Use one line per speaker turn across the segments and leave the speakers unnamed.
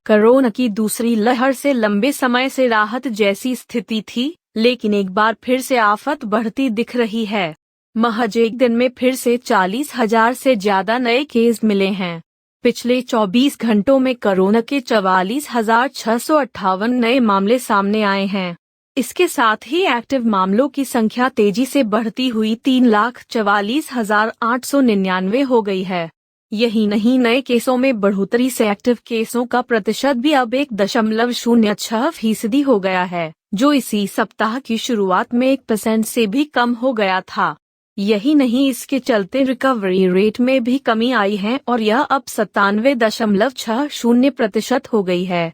Corona की दूसरी लहर से लंबे समय से राहत जैसी स्थिति थी, लेकिन एक बार फिर से आफत बढ़ती दिख रही है। महज एक दिन में फिर से 40,000 से ज्यादा नए केस मिले हैं। पिछले 24 घंटों में कोरोना के 44,658 नए मामले सामने आए हैं। इसके साथ ही एक्टिव मामलों की संख्या तेजी से बढ़ती हुई 3,44,899 हो गई है। यही नहीं, नए केसों में बढ़ोतरी से एक्टिव केसों का प्रतिशत भी अब 1.06% हो गया है, जो इसी सप्ताह की शुरुआत में 1% से भी कम हो गया था। यही नहीं, इसके चलते रिकवरी रेट में भी कमी आई है और यह अब 97.60% हो गई है।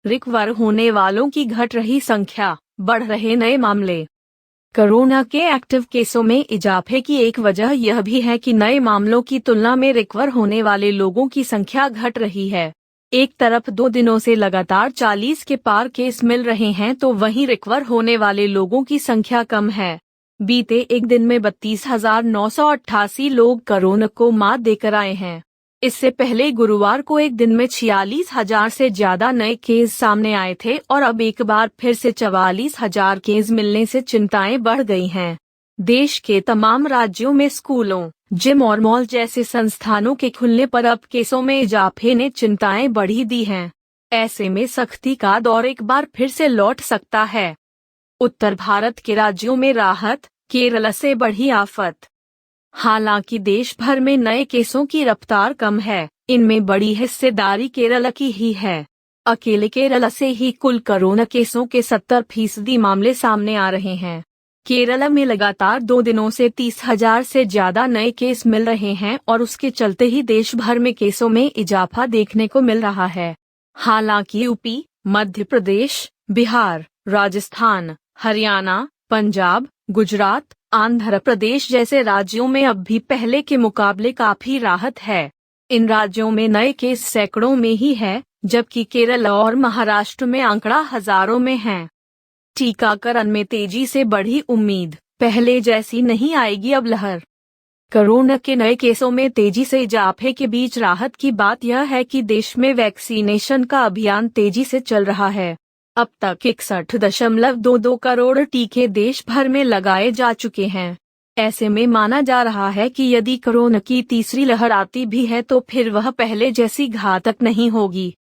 रिकवर होने वालों की घट रही संख्या, बढ़ रहे नए मामले। कोरोना के एक्टिव केसों में इजाफे की एक वजह यह भी है कि नए मामलों की तुलना में रिकवर होने वाले लोगों की संख्या घट रही है। एक तरफ 2 दिनों से लगातार 40 के पार केस मिल रहे हैं, तो वहीं रिकवर होने वाले लोगों की संख्या कम है। बीते एक दिन में 32,988 लोग कोरोना को मात देकर आए हैं। इससे पहले गुरुवार को एक दिन में 46,000 से ज्यादा नए केस सामने आए थे और अब एक बार फिर से 44,000 केस मिलने से चिंताएं बढ़ गई हैं। देश के तमाम राज्यों में स्कूलों, जिम और मॉल जैसे संस्थानों के खुलने पर अब केसों में इजाफे ने चिंताएं बढ़ी दी हैं। ऐसे में सख्ती का दौर एक बार फिर से लौट सकता है। उत्तर भारत के राज्यों में राहत, केरल से बढ़ी आफत। हालांकि देश भर में नए केसों की रफ्तार कम है, इनमें बड़ी हिस्सेदारी केरल की ही है। अकेले केरल से ही कुल कोरोना केसों के 70% मामले सामने आ रहे हैं। केरल में लगातार 2 दिनों से 30,000 से ज्यादा नए केस मिल रहे हैं और उसके चलते ही देश भर में केसों में इजाफा देखने को मिल रहा है। हालांकि यूपी, मध्य प्रदेश, बिहार, राजस्थान, हरियाणा, पंजाब, गुजरात, आंध्र प्रदेश जैसे राज्यों में अब भी पहले के मुकाबले काफी राहत है। इन राज्यों में नए केस सैकड़ों में ही है, जबकि केरल और महाराष्ट्र में आंकड़ा हजारों में है। टीकाकरण में तेजी से बढ़ी उम्मीद, पहले जैसी नहीं आएगी अब लहर। कोरोना के नए केसों में तेजी से इजाफे के बीच राहत की बात यह है कि देश में वैक्सीनेशन का अभियान तेजी से चल रहा है। अब तक 61.22 करोड़ टीके देश भर में लगाए जा चुके हैं। ऐसे में माना जा रहा है कि यदि कोरोना की तीसरी लहर आती भी है तो फिर वह पहले जैसी घातक नहीं होगी।